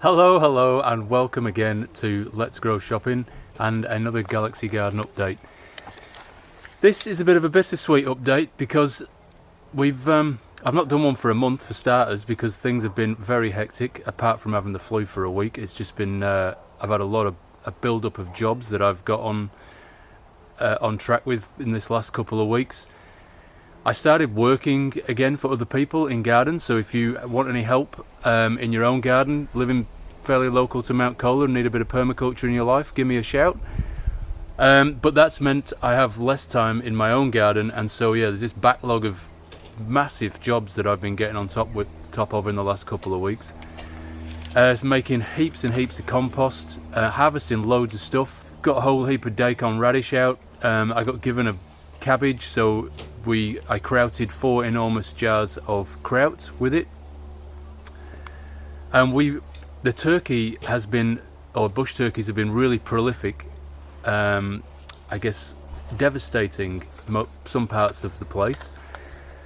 Hello, and welcome again to Let's Grow Shopping and another Galaxy Garden update. This is a bit of a bittersweet update because I've not done one for a month for starters because things have been very hectic. Apart from having the flu for a week, it's just been I've had a build up of jobs that I've got on track with in this last couple of weeks. I started working again for other people in gardens, so if you want any help in your own garden, living fairly local to Mount Colah and need a bit of permaculture in your life, give me a shout. But that's meant I have less time in my own garden, and so there's this backlog of massive jobs that I've been getting on top of in the last couple of weeks. It's making heaps and heaps of compost, harvesting loads of stuff, got a whole heap of daikon radish out. I got given a cabbage, so I krauted 4 enormous jars of kraut with it, and the turkey has been, or bush turkeys have been really prolific, I guess devastating some parts of the place,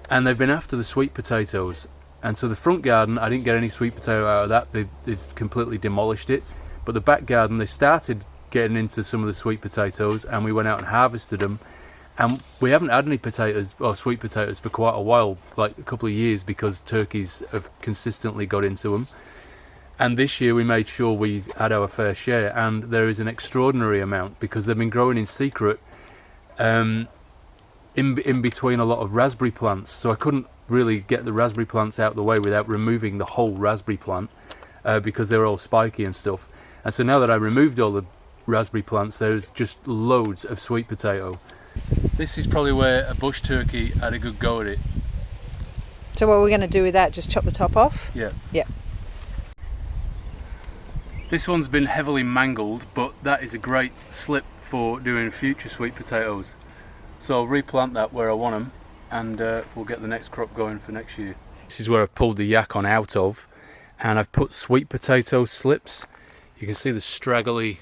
and they've been after the sweet potatoes. And so the front garden, I didn't get any sweet potato out of that. They've completely demolished it. But the back garden, they started getting into some of the sweet potatoes, and we went out and harvested them. And we haven't had any potatoes or sweet potatoes for quite a while, like a couple of years, because turkeys have consistently got into them. And this year we made sure we had our fair share, and there is an extraordinary amount because they've been growing in secret in between a lot of raspberry plants. So I couldn't really get the raspberry plants out of the way without removing the whole raspberry plant because they were all spiky and stuff. And so now that I removed all the raspberry plants, there's just loads of sweet potato. This is probably where a bush turkey had a good go at it. So what we're going to do with that, just chop the top off? Yeah. Yeah. This one's been heavily mangled, but that is a great slip for doing future sweet potatoes. So I'll replant that where I want them, and we'll get the next crop going for next year. This is where I've pulled the yacon out of, and I've put sweet potato slips. You can see the straggly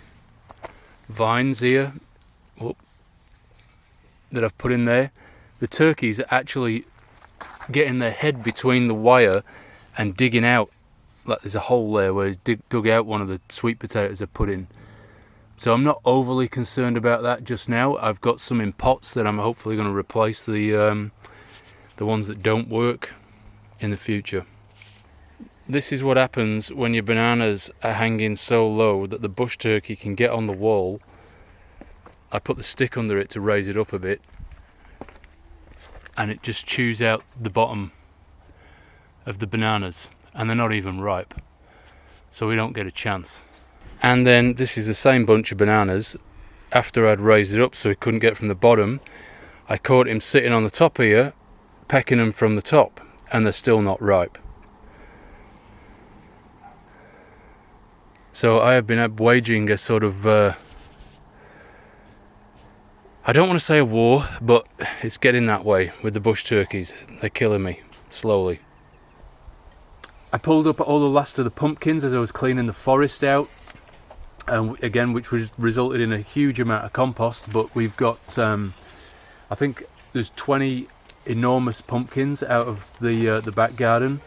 vines here that I've put in there. The turkeys are actually getting their head between the wire and digging out. Like there's a hole there where it's dug out one of the sweet potatoes I put in. So I'm not overly concerned about that just now. I've got some in pots that I'm hopefully going to replace the ones that don't work in the future. This is what happens when your bananas are hanging so low that the bush turkey can get on the wall. I put the stick under it to raise it up a bit, and it just chews out the bottom of the bananas, and they're not even ripe, so we don't get a chance. And then this is the same bunch of bananas. After I'd raised it up so he couldn't get from the bottom, I caught him sitting on the top here, pecking them from the top, and they're still not ripe. So I have been waging a sort of I don't want to say a war, but it's getting that way with the bush turkeys. They're killing me slowly. I pulled up all the last of the pumpkins as I was cleaning the forest out, and again, which resulted in a huge amount of compost. But we've got, I think there's 20 enormous pumpkins out of the back garden,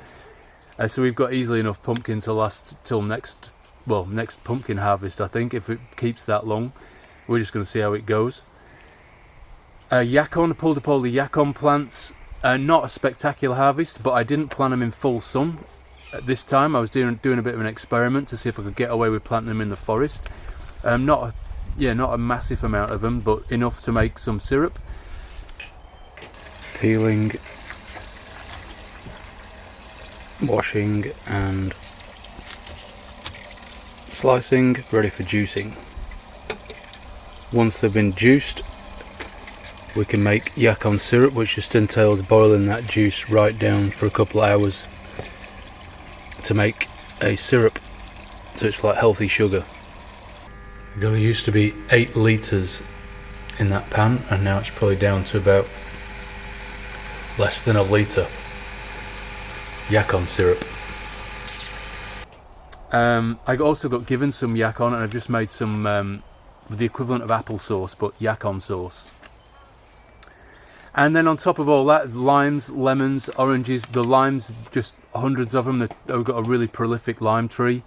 so we've got easily enough pumpkins to last till next pumpkin harvest. I think if it keeps that long, we're just going to see how it goes. Yacon, I pulled up all the yacon plants. Not a spectacular harvest, but I didn't plant them in full sun. At this time I was doing a bit of an experiment to see if I could get away with planting them in the forest. Not a massive amount of them, but enough to make some syrup. Peeling, washing and slicing, ready for juicing. Once they've been juiced, we can make yacon syrup, which just entails boiling that juice right down for a couple of hours to make a syrup, so it's like healthy sugar. There used to be 8 litres in that pan, and now it's probably down to about less than a litre yacon syrup. I also got given some yacon, and I've just made some the equivalent of applesauce, but yacon sauce. And then on top of all that, limes, lemons, oranges. The limes, just hundreds of them. We've got a really prolific lime tree.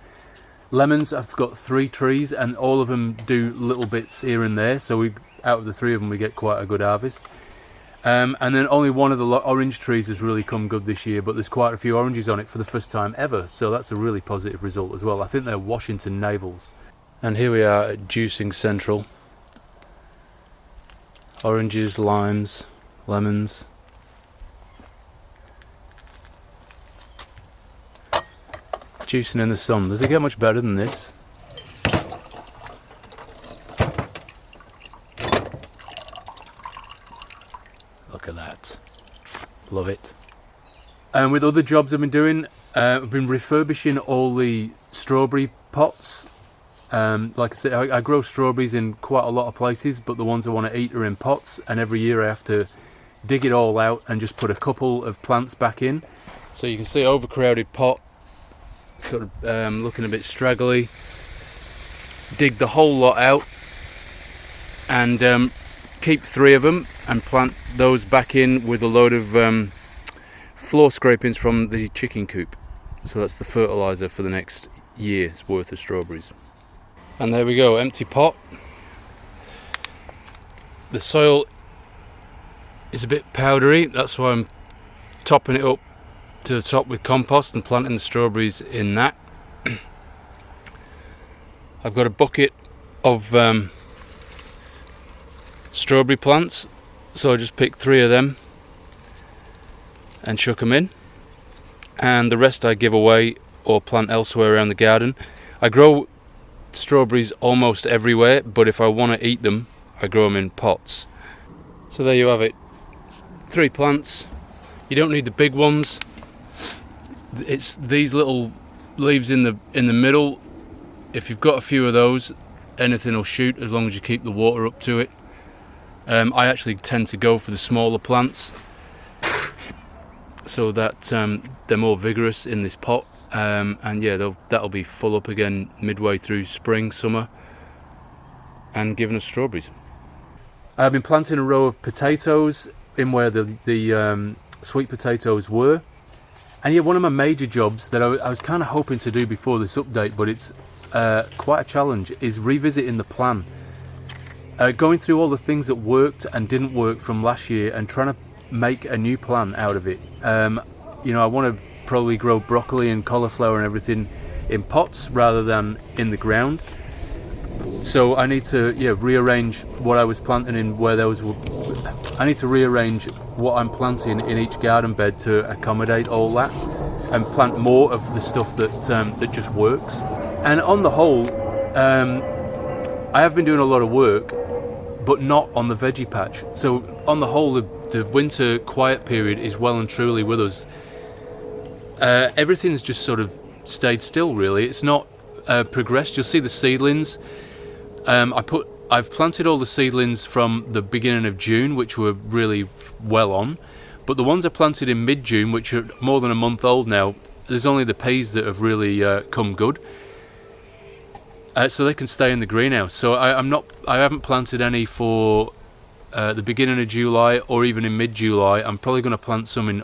Lemons, I've got 3 trees and all of them do little bits here and there, so out of the 3 of them we get quite a good harvest. And then only one of the orange trees has really come good this year, but there's quite a few oranges on it for the first time ever, so that's a really positive result as well. I think they're Washington Navels. And here we are at Juicing Central. Oranges, limes, lemons. Juicing in the sun. Does it get much better than this? Look at that. Love it. And with other jobs I've been doing, I've been refurbishing all the strawberry pots. Like I said, I grow strawberries in quite a lot of places, but the ones I want to eat are in pots, and every year I have to dig it all out and just put a couple of plants back in. So you can see overcrowded pot, sort of looking a bit straggly. Dig the whole lot out and keep 3 of them and plant those back in with a load of floor scrapings from the chicken coop. So that's the fertilizer for the next year's worth of strawberries. And there we go, empty pot. The soil is a bit powdery, that's why I'm topping it up to the top with compost and planting the strawberries in that. I've got a bucket of strawberry plants, so I just picked 3 of them and chuck them in, and the rest I give away or plant elsewhere around the garden. I grow strawberries almost everywhere, but if I want to eat them I grow them in pots. So there you have it, 3 plants. You don't need the big ones. It's these little leaves in the middle. If you've got a few of those, anything will shoot as long as you keep the water up to it. I actually tend to go for the smaller plants so that they're more vigorous in this pot. And yeah, that'll be full up again midway through spring, summer, and giving us strawberries. I've been planting a row of potatoes in where the sweet potatoes were. And yeah, one of my major jobs that I was kind of hoping to do before this update, but it's quite a challenge, is revisiting the plan. Going through all the things that worked and didn't work from last year and trying to make a new plan out of it. You know, I want to probably grow broccoli and cauliflower and everything in pots rather than in the ground. So I need to rearrange what I was planting in where there was. I need to rearrange what I'm planting in each garden bed to accommodate all that, and plant more of the stuff that just works. And on the whole, I have been doing a lot of work, but not on the veggie patch. So on the whole, the winter quiet period is well and truly with us. Everything's just sort of stayed still, really. It's not progressed. You'll see the seedlings. I've planted all the seedlings from the beginning of June, which were really well on, but the ones I planted in mid-June, which are more than a month old now, there's only the peas that have really come good, so they can stay in the greenhouse. So I haven't planted any for the beginning of July or even in mid-July. I'm probably going to plant some in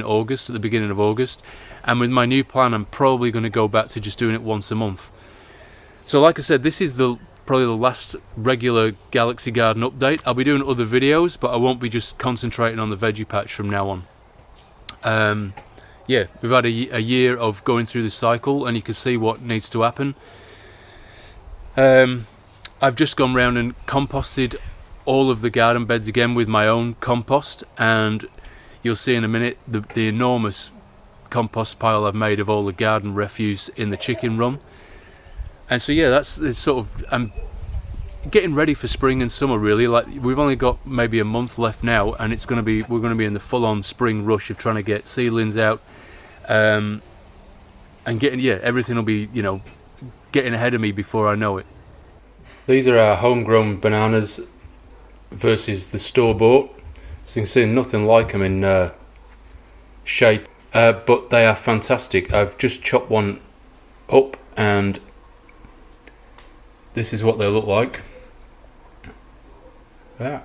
August, at the beginning of August, and with my new plan I'm probably going to go back to just doing it once a month. So like I said, this is probably the last regular Galaxy Garden update. I'll be doing other videos, but I won't be just concentrating on the veggie patch from now on. Yeah, we've had a year of going through the cycle, and you can see what needs to happen. I've just gone round and composted all of the garden beds again with my own compost, and you'll see in a minute the enormous compost pile I've made of all the garden refuse in the chicken run. And so yeah, that's sort of, I'm getting ready for spring and summer really. Like, we've only got maybe a month left now, and we're going to be in the full-on spring rush of trying to get seedlings out, and getting, everything will be, getting ahead of me before I know it. These are our homegrown bananas versus the store-bought. So you can see nothing like them in shape, but they are fantastic. I've just chopped one up, and this is what they look like. Yeah.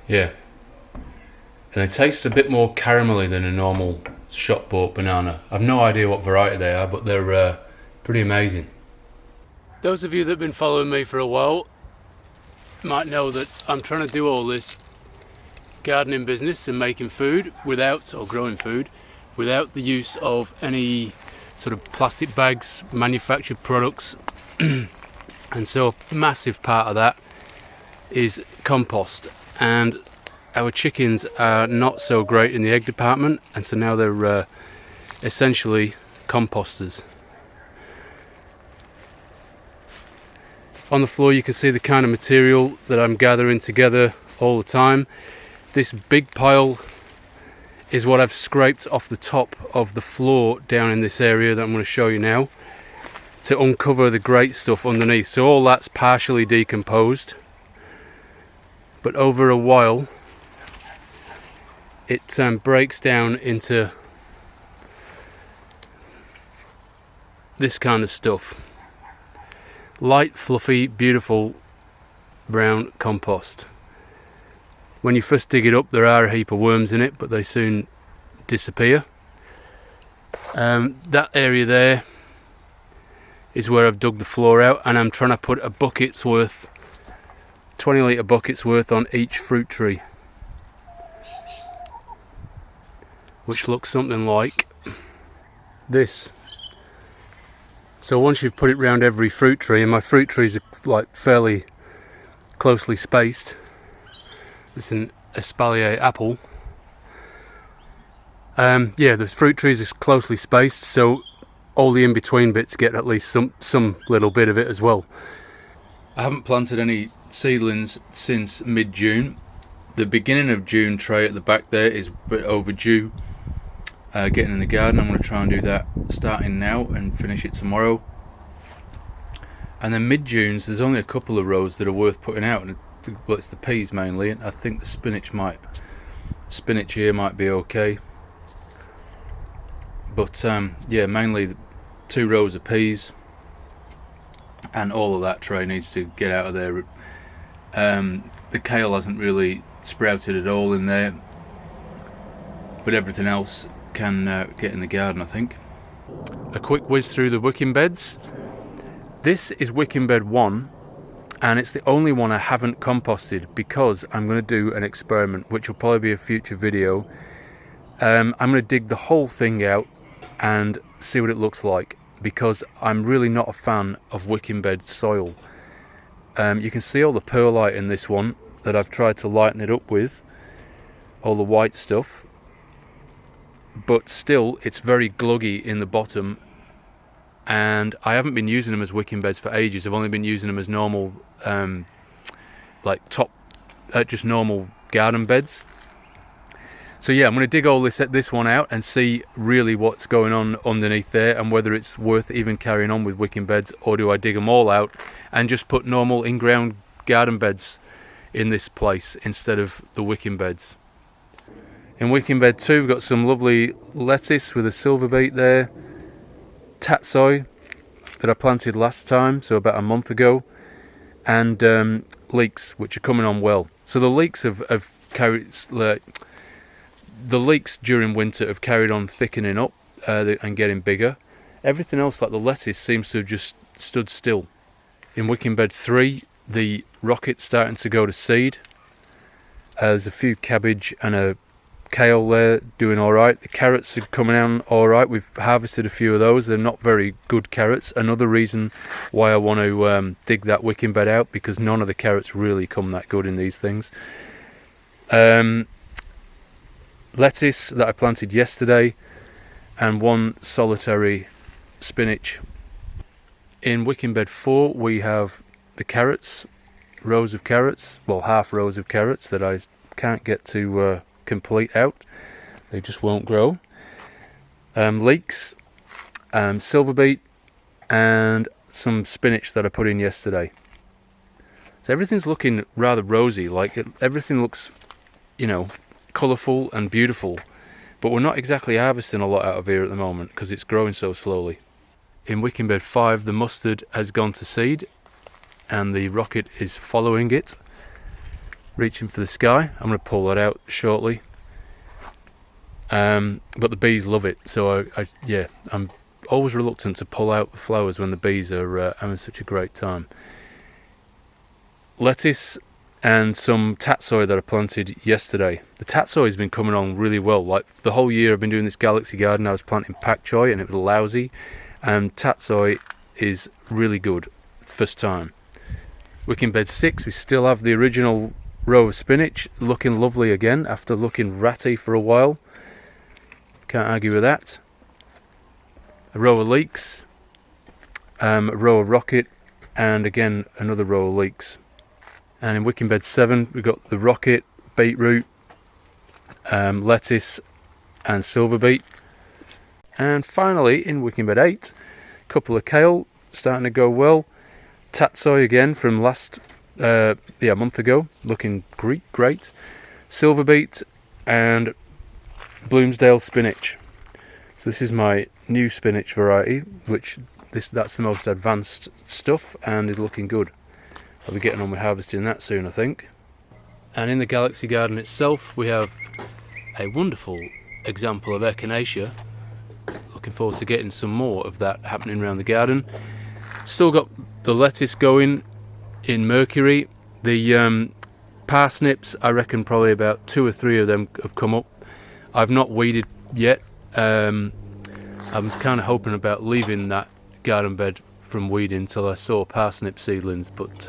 Yeah. And they taste a bit more caramelly than a normal shop bought banana. I've no idea what variety they are, but they're pretty amazing. Those of you that have been following me for a while might know that I'm trying to do all this gardening business and making food without, or growing food, without the use of any sort of plastic bags, manufactured products. And so a massive part of that is compost, and our chickens are not so great in the egg department, and so now they're essentially composters. On the floor you can see the kind of material that I'm gathering together all the time. This big pile is what I've scraped off the top of the floor down in this area that I'm going to show you now, to uncover the great stuff underneath. So all that's partially decomposed, but over a while it breaks down into this kind of stuff. Light, fluffy, beautiful brown compost. When you first dig it up, there are a heap of worms in it, but they soon disappear. That area there is where I've dug the floor out, and I'm trying to put a bucket's worth, 20 litre bucket's worth on each fruit tree, which looks something like this. So once you've put it round every fruit tree, and my fruit trees are like fairly closely spaced. It's an espalier apple. Yeah, the fruit trees are closely spaced, so all the in-between bits get at least some little bit of it as well. I haven't planted any seedlings since mid-June. The beginning of June tray at the back there is a bit overdue getting in the garden. I'm going to try and do that starting now and finish it tomorrow. And then mid-June, there's only a couple of rows that are worth putting out, and well, it's the peas mainly, and I think the spinach here might be okay, but yeah, mainly the 2 rows of peas, and all of that tray needs to get out of there. The kale hasn't really sprouted at all in there, but everything else can get in the garden, I think. A quick whiz through the wicking beds. This is wicking bed 1, and it's the only one I haven't composted because I'm going to do an experiment, which will probably be a future video. I'm going to dig the whole thing out and see what it looks like, because I'm really not a fan of wicking bed soil. You can see all the perlite in this one that I've tried to lighten it up with, all the white stuff, but still it's very gluggy in the bottom, and I haven't been using them as wicking beds for ages. I've only been using them as normal just normal garden beds. So yeah, I'm going to dig all this one out and see really what's going on underneath there, and whether it's worth even carrying on with wicking beds, or do I dig them all out and just put normal in-ground garden beds in this place instead of the wicking beds. In wicking bed 2 we've got some lovely lettuce with a silver beet there, tatsoi that I planted last time, so about a month ago, and leeks, which are coming on well. So the leeks have carried, the leeks during winter have carried on thickening up and getting bigger. Everything else, like the lettuce, seems to have just stood still. In wicking bed 3, the rocket's starting to go to seed. There's a few cabbage and a kale there doing alright. The carrots are coming on alright. We've harvested a few of those. They're not very good carrots. Another reason why I want to dig that wicking bed out, because none of the carrots really come that good in these things. Lettuce that I planted yesterday, and 1 solitary spinach. In wicking bed 4 we have the carrots, rows of carrots, well, half rows of carrots that I can't get to complete out. They just won't grow. Leeks, silver beet, and some spinach that I put in yesterday. So everything's looking rather rosy, like everything looks, you know, colourful and beautiful, but we're not exactly harvesting a lot out of here at the moment because it's growing so slowly. In wicking bed 5 the mustard has gone to seed, and the rocket is following it, reaching for the sky. I'm going to pull that out shortly. but the bees love it. So I'm always reluctant to pull out the flowers when the bees are having such a great time. Lettuce and some tatsoi that I planted yesterday. The tatsoi has been coming on really well. Like the whole year I've been doing this galaxy garden, I was planting pak choi and it was lousy, and tatsoi is really good first time. Wicking bed 6, we still have the original row of spinach, looking lovely again after looking ratty for a while. Can't argue with that. A row of leeks, a row of rocket, and again another row of leeks. And in wicking bed 7 we've got the rocket, beetroot, lettuce and silver beet. And finally in wicking bed 8, a couple of kale starting to go well. Tatsoi again from last month ago, looking great. Silver beet and Bloomsdale spinach. So this is my new spinach variety, that's the most advanced stuff and is looking good. I'll be getting on with harvesting that soon, I think. And in the galaxy garden itself we have a wonderful example of echinacea. Looking forward to getting some more of that happening around the garden. Still got the lettuce going in Mercury. The parsnips, I reckon probably about 2 or 3 of them have come up. I've not weeded yet. I was kind of hoping about leaving that garden bed from weeding till I saw parsnip seedlings, but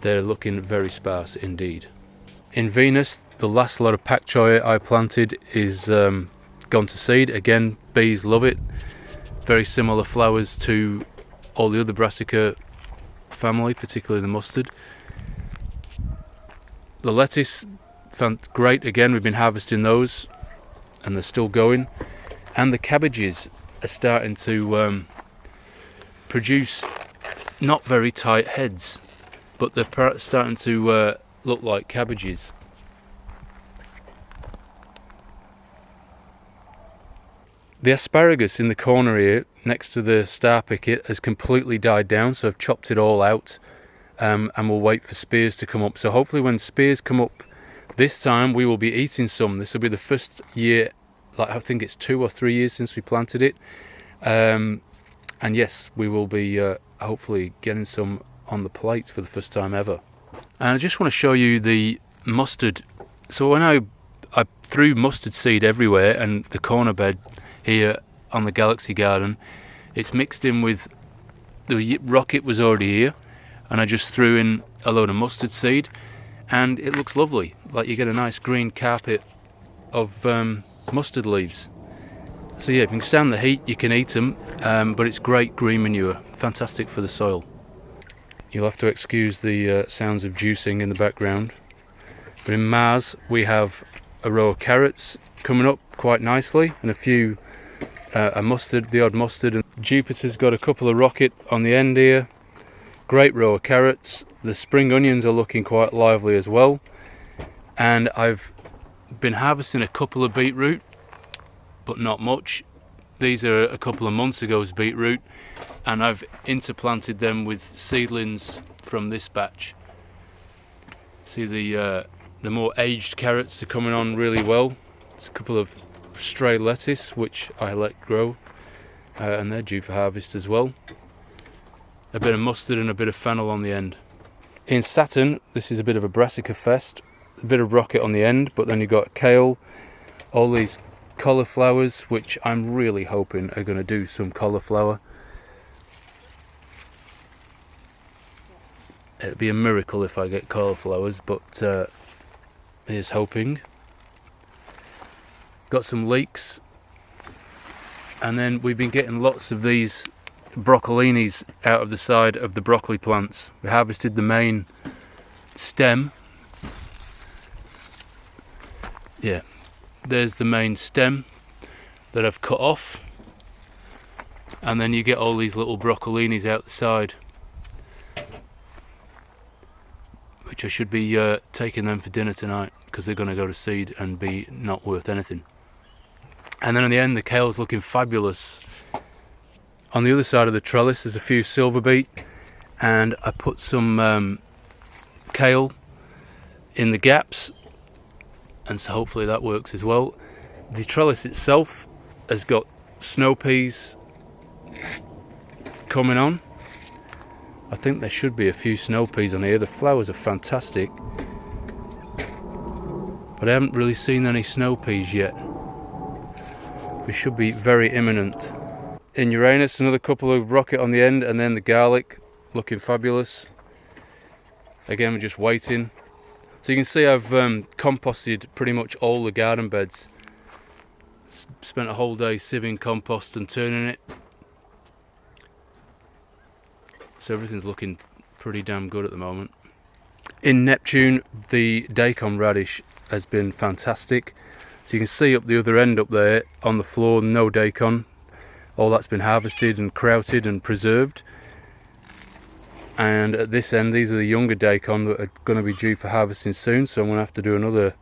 they're looking very sparse indeed. In Venus, the last lot of pak choi I planted is gone to seed. Again, bees love it. Very similar flowers to all the other brassica family, particularly the mustard. The lettuce found great again, we've been harvesting those and they're still going. And the cabbages are starting to produce not very tight heads, but they're starting to look like cabbages. The asparagus in the corner here next to the star picket has completely died down, so I've chopped it all out and we'll wait for spears to come up. So hopefully when spears come up this time we will be eating some. This will be the first year, like I think it's 2 or 3 years since we planted it, and yes, we will be hopefully getting some on the plate for the first time ever. And I just want to show you the mustard. So when I threw mustard seed everywhere, and the corner bed here on the galaxy garden, it's mixed in with the rocket was already here, and I just threw in a load of mustard seed and it looks lovely. Like you get a nice green carpet of mustard leaves. So yeah, if you can stand the heat you can eat them, but it's great green manure, fantastic for the soil. You'll have to excuse the sounds of juicing in the background. But in Mars we have a row of carrots coming up quite nicely, and a few a mustard, the odd mustard. And Jupiter's got a couple of rocket on the end here. Great row of carrots. The spring onions are looking quite lively as well. And I've been harvesting a couple of beetroot, but not much. These are a couple of months ago's beetroot, and I've interplanted them with seedlings from this batch. See the more aged carrots are coming on really well. There's a couple of stray lettuce which I let grow, and they're due for harvest as well. A bit of mustard and a bit of fennel on the end. In Saturn, this is a bit of a brassica fest. A bit of rocket on the end, but then you've got kale, all these cauliflowers, which I'm really hoping are going to do some cauliflower. It'd be a miracle if I get cauliflowers, but here's hoping. Got some leeks, and then we've been getting lots of these broccolinis out of the side of the broccoli plants. We harvested the main stem. Yeah, there's the main stem that I've cut off, and then you get all these little broccolinis out the side, which I should be taking them for dinner tonight, because they're going to go to seed and be not worth anything. And then in the end, the kale's looking fabulous. On the other side of the trellis there's a few silver beet, and I put some kale in the gaps, and so hopefully that works as well. The trellis itself has got snow peas coming on. I think there should be a few snow peas on here. The flowers are fantastic, but I haven't really seen any snow peas yet. We should be very imminent. In Uranus, another couple of rocket on the end, and then the garlic looking fabulous. Again, we're just waiting. So you can see I've composted pretty much all the garden beds. Spent a whole day sieving compost and turning it. So everything's looking pretty damn good at the moment. In Neptune, the daikon radish has been fantastic. So you can see up the other end up there on the floor, no daikon. All that's been harvested and krauted and preserved. And at this end, these are the younger daikon that are going to be due for harvesting soon. So I'm going to have to do another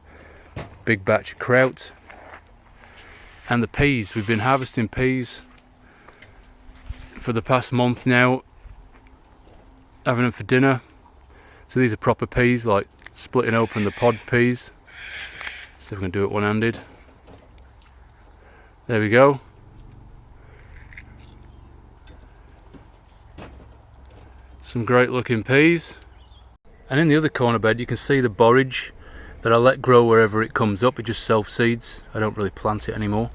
big batch of kraut. And the peas, we've been harvesting peas for the past month now, having them for dinner. So these are proper peas, like splitting open the pod peas. See if we can do it one-handed. There we go. Some great looking peas. And in the other corner bed you can see the borage that I let grow wherever it comes up. It just self-seeds. I don't really plant it anymore.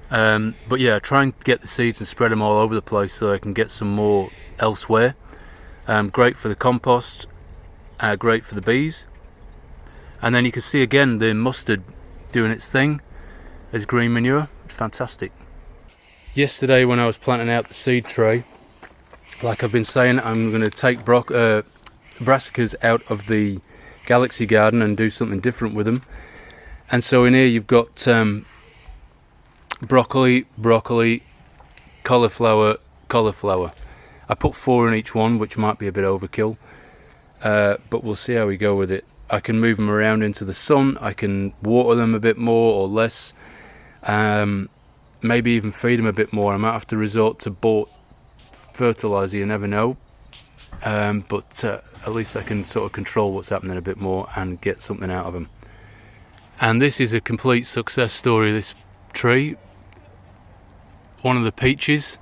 But yeah, try and get the seeds and spread them all over the place so I can get some more elsewhere. Great for the compost, great for the bees. And then you can see again the mustard doing its thing as green manure. Fantastic. Yesterday when I was planting out the seed tray, like I've been saying, I'm going to take brassicas out of the Galaxy garden and do something different with them. And so in here you've got broccoli, cauliflower. I put 4 in each one, which might be a bit overkill, but we'll see how we go with it. I can move them around into the sun, I can water them a bit more or less, maybe even feed them a bit more. I might have to resort to bought fertilizer, you never know, but at least I can sort of control what's happening a bit more and get something out of them. And this is a complete success story, this tree. One of the peaches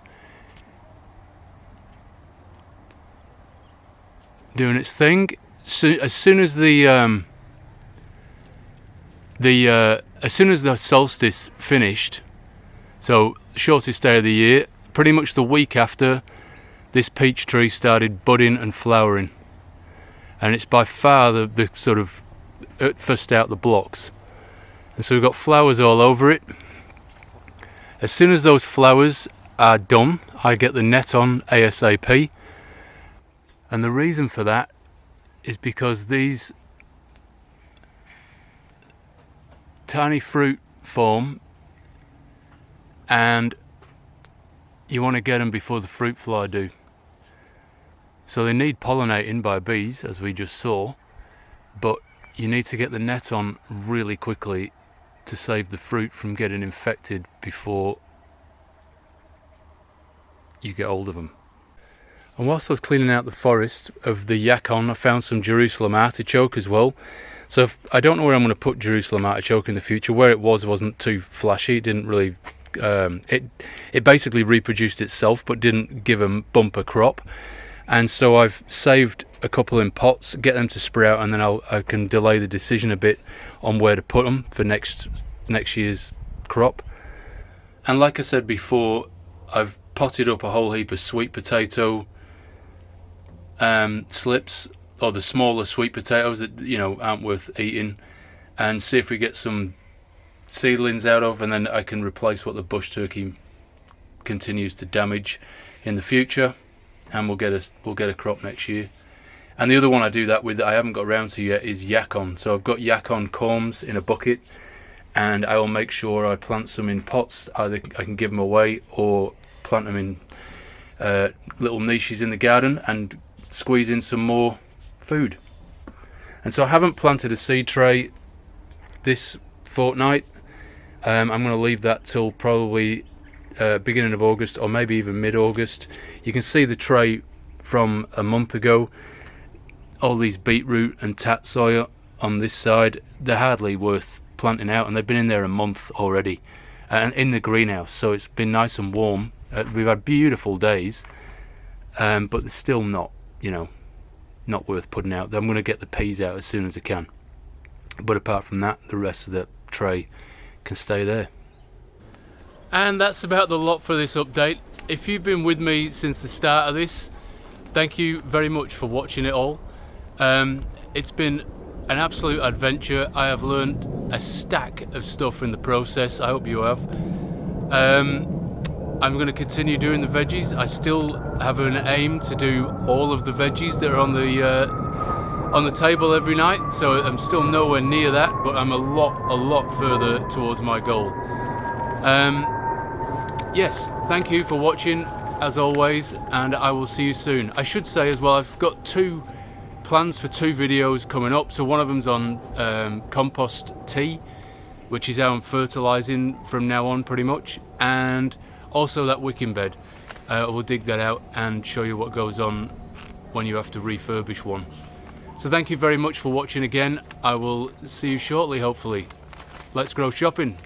doing its thing. As soon as the solstice finished, so shortest day of the year, pretty much the week after, this peach tree started budding and flowering, and it's by far the sort of first out the blocks. And so we've got flowers all over it. As soon as those flowers are done, I get the net on ASAP, and the reason for that is because these tiny fruit form, and you want to get them before the fruit fly do. So they need pollinating by bees, as we just saw, but you need to get the net on really quickly to save the fruit from getting infected before you get hold of them. And whilst I was cleaning out the forest of the yacon, I found some Jerusalem artichoke as well. So I don't know where I'm going to put Jerusalem artichoke in the future. Where it wasn't too flashy. It didn't really it basically reproduced itself but didn't give a bumper crop. And so I've saved a couple in pots, get them to sprout, and then I can delay the decision a bit on where to put them for next year's crop. And like I said before, I've potted up a whole heap of sweet potato slips, or the smaller sweet potatoes that aren't worth eating, and see if we get some seedlings out of, and then I can replace what the bush turkey continues to damage in the future, and we'll get a crop next year. And the other one I do that with, I haven't got around to yet, is yacon. So I've got yacon corms in a bucket, and I will make sure I plant some in pots. Either I can give them away or plant them in little niches in the garden and squeeze in some more food. And so I haven't planted a seed tray this fortnight. I'm going to leave that till probably beginning of August, or maybe even mid-August. You can see the tray from a month ago. All these beetroot and tatsoi on this side, they're hardly worth planting out, and they've been in there a month already, and in the greenhouse, so it's been nice and warm. We've had beautiful days, but they're still not, you know, not worth putting out. I'm going to get the peas out as soon as I can, but apart from that, the rest of the tray can stay there. And that's about the lot for this update. If you've been with me since the start of this, thank you very much for watching it all. It's been an absolute adventure. I have learned a stack of stuff in the process. I hope you have. I'm going to continue doing the veggies. I still have an aim to do all of the veggies that are on the table every night, so I'm still nowhere near that, but I'm a lot further towards my goal. Yes, thank you for watching as always, and I will see you soon. I should say as well, I've got plans for two videos coming up. So one of them's on compost tea, which is how I'm fertilizing from now on pretty much, and also that wicking bed. We'll dig that out and show you what goes on when you have to refurbish one. So thank you very much for watching again. I will see you shortly, hopefully. Let's grow shopping.